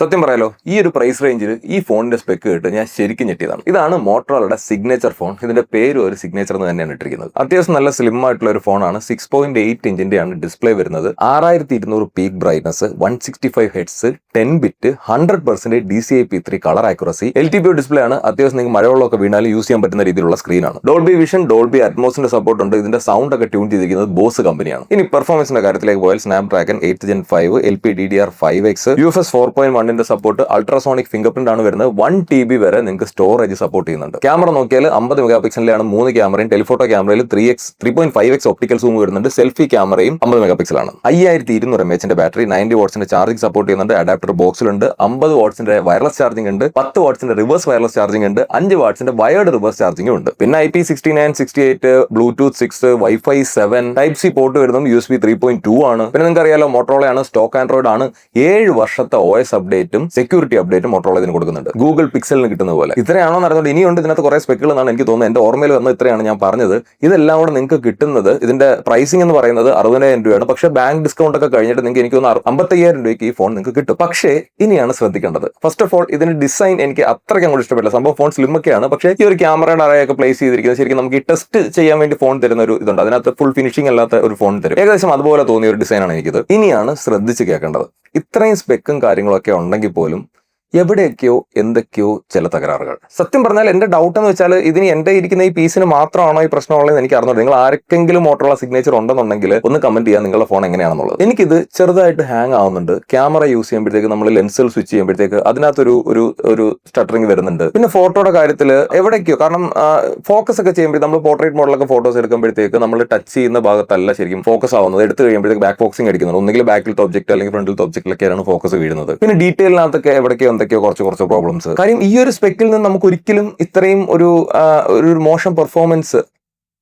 സത്യം പറയാലോ, ഈ ഒരു പ്രൈസ് റേഞ്ചിൽ ഈ ഫോണിന്റെ സ്പെക്ക് കേട്ട് ഞാൻ ശരിക്കും ഞെട്ടിയതാണ്. ഇതാണ് മോട്ടറോളയുടെ സിഗ്നേച്ചർ ഫോൺ. ഇതിന്റെ പേരും ഒരു സിഗ്നേച്ചർ എന്ന് തന്നെയാണ് ഇട്ടിരിക്കുന്നത്. അത്യാവശ്യം നല്ല സ്ലിം ആയിട്ടുള്ള ഒരു ഫോണാണ്. 6.8 ഇഞ്ചിന്റെയാണ് ഡിസ്പ്ലേ വരുന്നത്. 6200 peak brightness, 165 hertz, 10 bit, 100% DCI-P3 colour accuracy, LTPO display ആണ്. അത്യാവശ്യം നിങ്ങൾക്ക് മഴവെള്ളമൊക്കെ വീണാലും യൂസ് ചെയ്യാൻ പറ്റുന്ന രീതിയിലുള്ള സ്ക്രീനാണ്. ഡോൾബി വിഷൻ, ഡോൾബി അറ്റ്മോസിന്റെ സപ്പോർട്ട് ഉണ്ട്. ഇതിന്റെ സൗണ്ട് ഒക്കെ ട്യൂൺ ചെയ്തിരിക്കുന്നത് ബോസ് കമ്പനിയാണ്. ഇനി പെർഫോമൻസിന്റെ കാര്യത്തിലേക്ക് പോയാൽ സ്നാപ്ഡ്രാഗൺ 8 Gen 5, LPDDR5X, UFS 4.1 ന്റെ സപ്പോർട്ട്, അൾട്രാസോണിക് ഫിംഗർ പ്രിന്റ് ആണ് വരുന്നത്. 1 TB വരെ നിങ്ങൾക്ക് സ്റ്റോറേജ് സപ്പോർട്ട് ചെയ്യുന്നുണ്ട്. ക്യാമറ നോക്കിയാൽ 50 മെഗാ പിക്സലിലാണ് 3 ക്യാമറയും. ടെലിഫോട്ടോ ക്യാമറയിൽ 3.5x ഒപ്റ്റിക്കൽ സൂം വരുന്നുണ്ട്. സെൽഫി ക്യാമറയും 50 മെഗാ പിക്സലാണ്. 5200 mAh ബാറ്ററി, 90 വാട്ട്സിന്റെ ചാർജിംഗ് സപ്പോർട്ട് ചെയ്യുന്നുണ്ട്. അഡാപ്റ്റർ ബോക്സിലുണ്ട്. 50 വാട്ട്സിന്റെ വയർലെസ് ചാർജിംഗ് ഉണ്ട്, 10 വാട്ട്സിന്റെ റിവേഴ്സ് വയർലെസ് ചാർജിംഗ് ഉണ്ട്, 5 വാട്ട്സിന്റെ വയർഡ് റിവേഴ്സ് ചാർജിംഗും ഉണ്ട്. പിന്നെ IP69, 68, Bluetooth 6, Wi-Fi 7, type C port വരുന്നതും USB 3.2 ആണ്. പിന്നെ നിങ്ങൾക്ക് അറിയാലോ, മോട്ടറോളയാണ്, സ്റ്റോക്ക് ആൻഡ്രോയിഡ് ആണ്. 7 വർഷത്തെ OS അപ്ഡേറ്റും സെക്യൂരിറ്റി അപ്ഡേറ്റും മോട്ടറോള ഇതിന് കൊടുക്കുന്നുണ്ട്. ഗൂഗിൾ പിക്സലിന് കിട്ടുന്ന പോലെ. ഇത്രയാണോ നടന്നത്? ഇനിയുണ്ട് ഇതിനകത്ത് കുറെ സ്പെക്കുകൾ എന്നാണ് എനിക്ക് തോന്നുന്നത്. എന്റെ ഓർമ്മയിൽ വന്ന ഇത്രയാണ് ഞാൻ പറഞ്ഞത്. ഇതെല്ലാം കൂടെ നിങ്ങൾക്ക് കിട്ടുന്നത്, ഇതിന്റെ പ്രൈസിംഗ് എന്ന് പറയുന്നത് 60,000 രൂപയാണ്. പക്ഷേ ബാങ്ക് ഡിസ്കൗണ്ട് ഒക്കെ കഴിഞ്ഞിട്ട് നിങ്ങൾക്ക് എനിക്ക് തോന്നുന്നു 55,000 രൂപയ്ക്ക് ഈ ഫോൺ നിങ്ങൾക്ക് കിട്ടും. പക്ഷേ ഇനിയാണ് ശ്രദ്ധിക്കേണ്ടത്. ഫസ്റ്റ് ഓഫ് ഓൾ, ഇതിന്റെ ഡിസൈൻ എനിക്ക് അത്രയ്ക്ക് അങ്ങോട്ട് ഇഷ്ടപ്പെട്ടില്ല. സംഭവം ഫോൺ സ്ലിം ഒക്കെയാണ്, പക്ഷേ ഈ ഒരു ക്യാമറയുടെ അറയൊക്കെ പ്ലേസ് ചെയ്തിരിക്കുന്നത് ശരിക്കും നമുക്ക് ഈ ടെസ്റ്റ് ചെയ്യാൻ വേണ്ടി ഫോൺ തരുന്ന ഒരു ഇതുണ്ട്. അതിനകത്ത് ഫുൾ ഫിനിഷിംഗ് അല്ലാത്ത ഒരു ഫോൺ തരും. ഏകദേശം അതുപോലെ തോന്നിയ ഒരു ഡിസൈനാണ് എനിക്കിത്. ഇനിയാണ് ശ്രദ്ധിച്ച് കേൾക്കേണ്ടത്. ഇത്രയും സ്പെക്കും കാര്യങ്ങളൊക്കെ ഉണ്ടെങ്കിൽ പോലും എവിടെയൊക്കെയോ എന്തൊക്കെയോ ചില തകരാറുകൾ. സത്യം പറഞ്ഞാൽ എന്റെ ഡൗട്ട് എന്ന് വെച്ചാൽ, ഇതിന് എന്റെ ഇരിക്കുന്ന ഈ പീസിന് മാത്രമാണോ ഈ പ്രശ്നമുള്ളതെന്ന് എനിക്ക് അറിഞ്ഞത്. നിങ്ങൾ ആർക്കെങ്കിലും മോട്ടറുള്ള സിഗ്നേച്ചർ ഉണ്ടെന്നുണ്ടെങ്കിൽ ഒന്ന് കമന്റ് ചെയ്യാൻ, നിങ്ങളുടെ ഫോൺ എങ്ങനെയാണെന്നുള്ളത്. എനിക്കിത് ചെറുതായിട്ട് ഹാങ് ആവുന്നുണ്ട്. ക്യാമറ യൂസ് ചെയ്യുമ്പോഴത്തേക്ക് നമ്മൾ ലെൻസുകൾ സ്വിച്ച് ചെയ്യുമ്പോഴത്തേക്ക് അതിനകത്തൊരു ഒരു സ്റ്റട്ടറിങ് വരുന്നുണ്ട്. പിന്നെ ഫോട്ടോയുടെ കാര്യത്തിൽ എവിടേക്കോ, കാരണം ഫോക്കസ് ഒക്കെ ചെയ്യുമ്പോൾ നമ്മൾ പോർട്രേറ്റ് മോഡലൊക്കെ ഫോട്ടോസ് എടുക്കുമ്പോഴത്തേക്ക് നമ്മൾ ടച്ച് ചെയ്യുന്ന ഭാഗത്തല്ല ശരിക്കും ഫോക്കസ് ആവുന്നത്. എടുത്ത് കഴിയുമ്പോഴത്തേക്ക് ബാക്ക് ഫോക്കസിങ് അടിക്കുന്നുണ്ട്. ഒന്നുകിൽ ബാക്കിലത്തെ ഒബ്ജക്ട് അല്ലെങ്കിൽ ഫ്രണ്ടിലത്തെ ഒബ്ജക്റ്റിലൊക്കെയാണ് ഫോക്കസ് വീഴുന്നത്. പിന്നെ ഡീറ്റെയിലിനകത്തൊക്കെ എവിടേക്കോ കുറച്ച് പ്രോബ്ലംസ്. കാര്യം ഈ ഒരു സ്പെക്കിൽ നിന്ന് നമുക്ക് ഒരിക്കലും ഇത്രയും ഒരു മോശം പെർഫോമൻസ്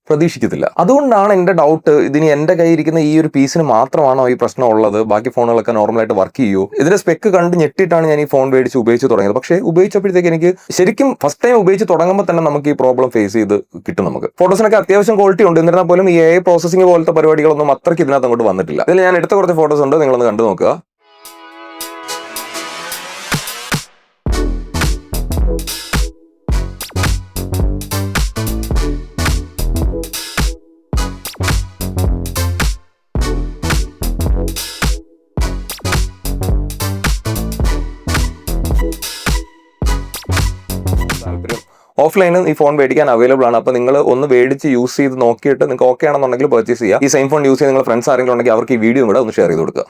പ്രതീക്ഷിക്കത്തില്ല. അതുകൊണ്ടാണ് എന്റെ ഡൗട്ട്, ഇതിന് എന്റെ കയ്യിൽ ഇരിക്കുന്ന ഈ ഒരു പീസിന് മാത്രമാണോ ഈ പ്രശ്നം ഉള്ളത്? ബാക്കി ഫോണുകളൊക്കെ നോർമലായിട്ട് വർക്ക് ചെയ്യൂ? ഇതിന്റെ സ്പെക്ക് കണ്ട് ഞെട്ടിയിട്ടാണ് ഞാൻ ഈ ഫോൺ മേടിച്ച് ഉപയോഗിച്ച് തുടങ്ങിയത്. പക്ഷേ ഉപയോഗിച്ചപ്പോഴത്തേക്ക് എനിക്ക് ശരിക്കും ഫസ്റ്റ് ടൈം ഉപയോഗിച്ച് തുടങ്ങുമ്പോൾ തന്നെ നമുക്ക് ഈ പ്രോബ്ലം ഫേസ് ചെയ്ത് കിട്ടും. നമുക്ക് ഫോട്ടോസിനൊക്കെ അത്യാവശ്യം ക്വാളിറ്റി ഉണ്ട്. എന്നിരുന്നാൽ പോലും ഈ AI പ്രോസസിംഗ് പോലത്തെ പരിപാടികളൊന്നും അത്രയ്ക്ക് ഇതിനകത്ത് അങ്ങോട്ട് വന്നിട്ടില്ല. ഇതിൽ ഞാൻ എടുത്ത കുറച്ച് ഫോട്ടോസ് ഉണ്ട്, നിങ്ങളൊന്ന് കണ്ടു നോക്കുക. ഓഫ്ലൈനിൽ ഈ ഫോൺ മേടിക്കാൻ അവൈലബിൾ ആണ്. അപ്പോൾ നിങ്ങൾ ഒന്ന് മേടിച്ച് യൂസ് ചെയ്ത് നോക്കിയിട്ട് നിങ്ങൾക്ക് ഓക്കെ ആണെന്നുണ്ടെങ്കിൽ പർച്ചേസ് ചെയ്യുക. ഈ സെയിം ഫോൺ യൂസ് ചെയ്ത് നിങ്ങൾ ഫ്രണ്ട്സ് ആരെങ്കിലും ഉണ്ടെങ്കിൽ അവർക്ക് ഈ വീഡിയോ കൂടെ ഒന്ന് ഷെയർ ചെയ്ത് കൊടുക്കുക.